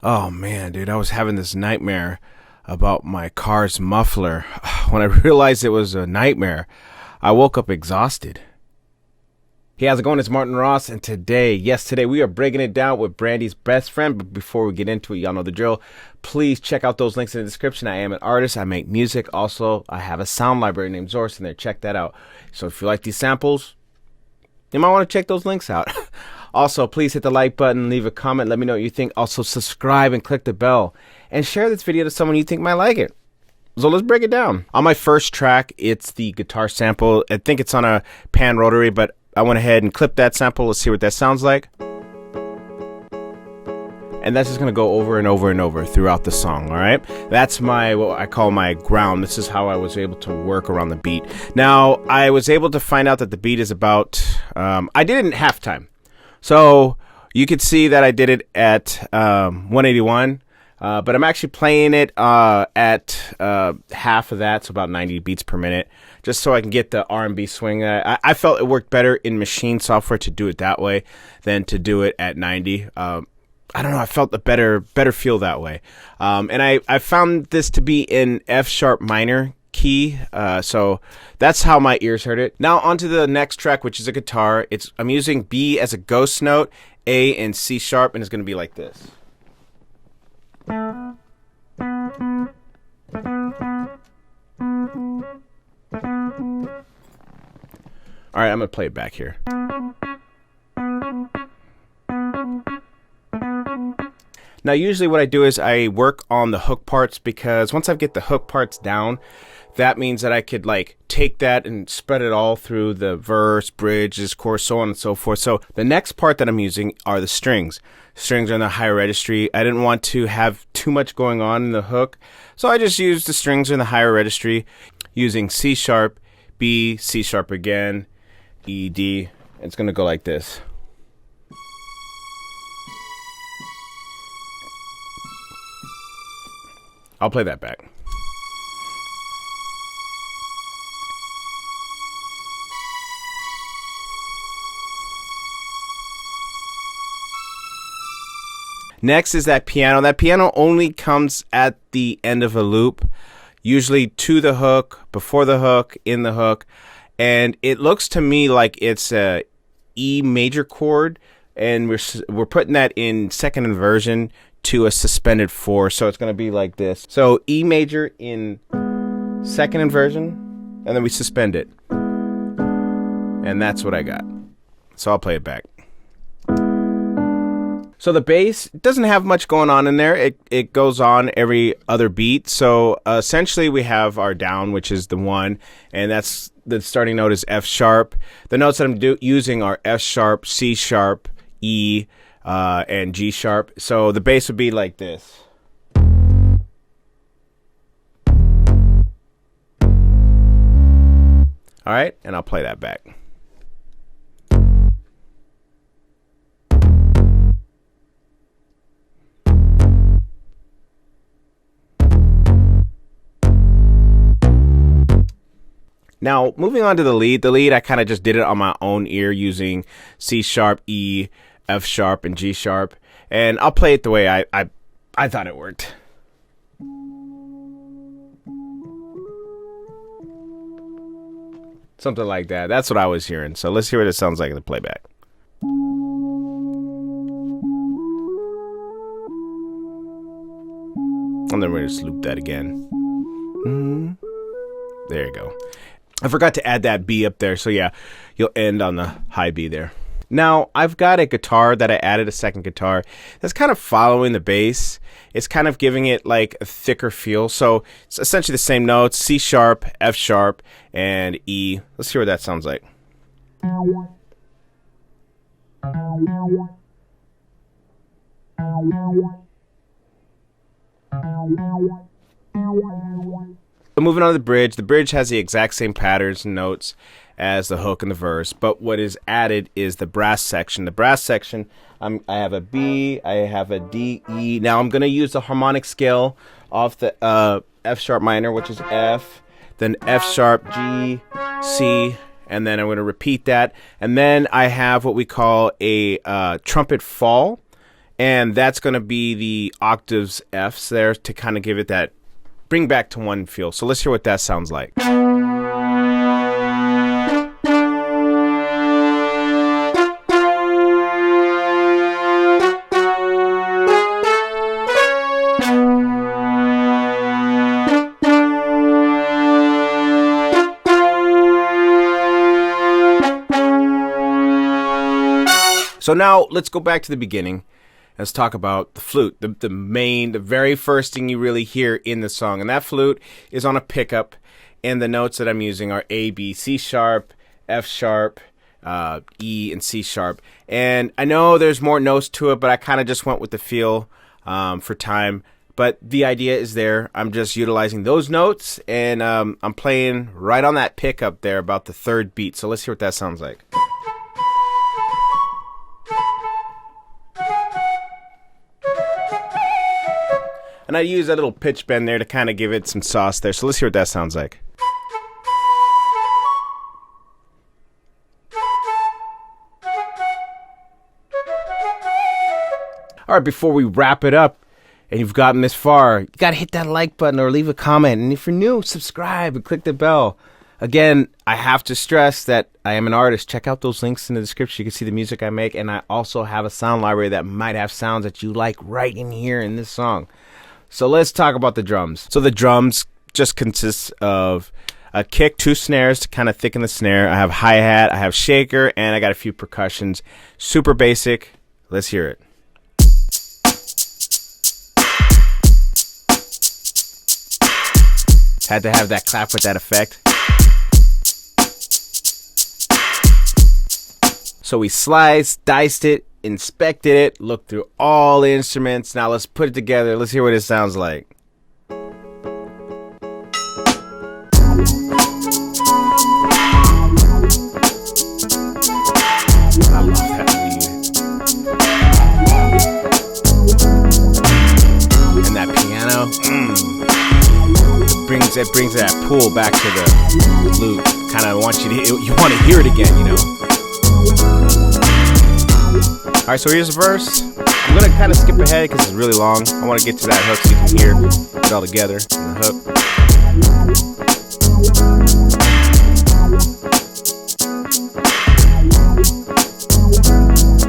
Oh man, dude, I was having this nightmare about my car's muffler. When I realized it was a nightmare, I woke up exhausted. Hey, how's it going? It's Martin Ross, and today we are breaking it down with Brandy's best friend. But before we get into it, y'all know the drill. Please check out those links in the description. I am an artist. I make music. Also, I have a sound library named Zorse in there. Check that out. So if you like these samples, you might want to check those links out. Also, please hit the like button, leave a comment, let me know what you think. Also, subscribe and click the bell. And share this video to someone you think might like it. So let's break it down. On my first track, it's the guitar sample. I think it's on a pan rotary, but I went ahead and clipped that sample. Let's see what that sounds like. And that's just going to go over and over and over throughout the song, all right? That's what I call my ground. This is how I was able to work around the beat. Now, I was able to find out that the beat is about, I did it in halftime. So you could see that I did it at 181, but I'm actually playing it at half of that, so about 90 beats per minute, just so I can get the R&B swing. I felt it worked better in machine software to do it that way than to do it at 90. I don't know, I felt a better feel that way. And I found this to be in F sharp minor key, so that's how my ears heard it. Now onto the next track, which is a guitar. I'm using B as a ghost note, A and C sharp, and it's going to be like this. All right, I'm going to play it back here. Now, usually what I do is I work on the hook parts, because once I get the hook parts down, that means that I could like take that and spread it all through the verse, bridges, chorus, so on and so forth. So the next part that I'm using are the strings. Strings are in the higher registry. I didn't want to have too much going on in the hook, so I just used the strings in the higher registry using C sharp, B, C sharp again, E, D. It's going to go like this. I'll play that back. Next is that piano. That piano only comes at the end of a loop, usually to the hook, before the hook, in the hook. And it looks to me like it's a E major chord, and we're putting that in second inversion to a suspended 4, so it's going to be like this. So E major in second inversion, and then we suspend it, and that's what I got. So I'll play it back. So the bass doesn't have much going on in there. It goes on every other beat. So essentially we have our down, which is the 1, and that's the starting note is F sharp. The notes that I'm using are F sharp, C sharp, E, and G sharp. So the bass would be like this. All right, and I'll play that back. Now, moving on to the lead. The lead, I kind of just did it on my own ear using C sharp, E, F sharp, and G sharp. And I'll play it the way I thought it worked. Something like that. That's what I was hearing. So let's hear what it sounds like in the playback. And then we're going to loop that again. There you go. I forgot to add that B up there, so yeah, you'll end on the high B there. Now, I've got a guitar that I added, a second guitar, that's kind of following the bass. It's kind of giving it like a thicker feel, so it's essentially the same notes, C sharp, F sharp, and E. Let's hear what that sounds like. So moving on to the bridge has the exact same patterns and notes as the hook and the verse, but what is added is the brass section. The brass section, I have a B, I have a D, E. Now I'm going to use the harmonic scale off the F sharp minor, which is F, then F sharp, G, C, and then I'm going to repeat that. And then I have what we call a trumpet fall. And that's going to be the octaves Fs there to kind of give it that bring back to one feel. So let's hear what that sounds like. So now let's go back to the beginning. Let's talk about the flute, the very first thing you really hear in the song. And that flute is on a pickup, and the notes that I'm using are A, B, C sharp, F sharp, E, and C sharp. And I know there's more notes to it, but I kind of just went with the feel for time. But the idea is there. I'm just utilizing those notes, and I'm playing right on that pickup there about the third beat. So let's hear what that sounds like. And I use that little pitch bend there to kind of give it some sauce there. So let's hear what that sounds like. All right, before we wrap it up, and you've gotten this far, you got to hit that like button or leave a comment. And if you're new, subscribe and click the bell. Again, I have to stress that I am an artist. Check out those links in the description. You can see the music I make. And I also have a sound library that might have sounds that you like right in here in this song. So let's talk about the drums. So the drums just consists of a kick, 2 snares to kind of thicken the snare. I have hi-hat, I have shaker, and I got a few percussions. Super basic. Let's hear it. Had to have that clap with that effect. So we sliced, diced it, inspected it, looked through all the instruments. Now let's put it together. Let's hear what it sounds like. I love that lead. And that piano. It brings that pull back to the loop. Kind of want you want to hear it again, you know. Alright, so here's the verse. I'm going to kind of skip ahead because it's really long. I want to get to that hook so you can hear it all together in the hook.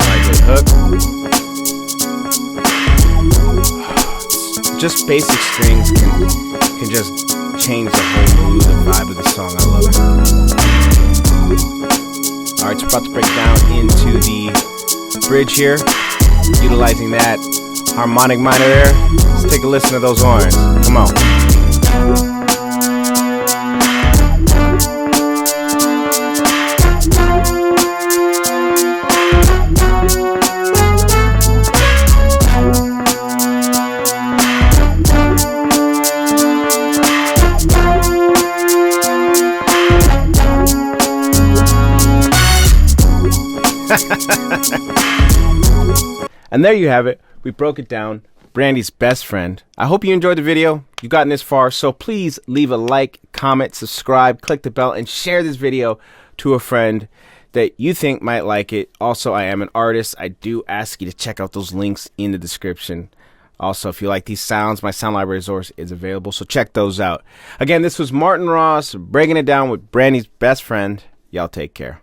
Alright, good hook. Just basic strings can just change the whole mood, the vibe of the song. I love it. Alright, so we're about to break down into the bridge here, utilizing that harmonic minor there. Let's take a listen to those horns. Come on. And there you have it. We broke it down. Brandy's best friend. I hope you enjoyed the video. You've gotten this far, so please leave a like, comment, subscribe, click the bell, and share this video to a friend that you think might like it. Also, I am an artist. I do ask you to check out those links in the description. Also, if you like these sounds, my sound library resource is available, so check those out. Again, this was Martin Ross breaking it down with Brandy's best friend. Y'all take care.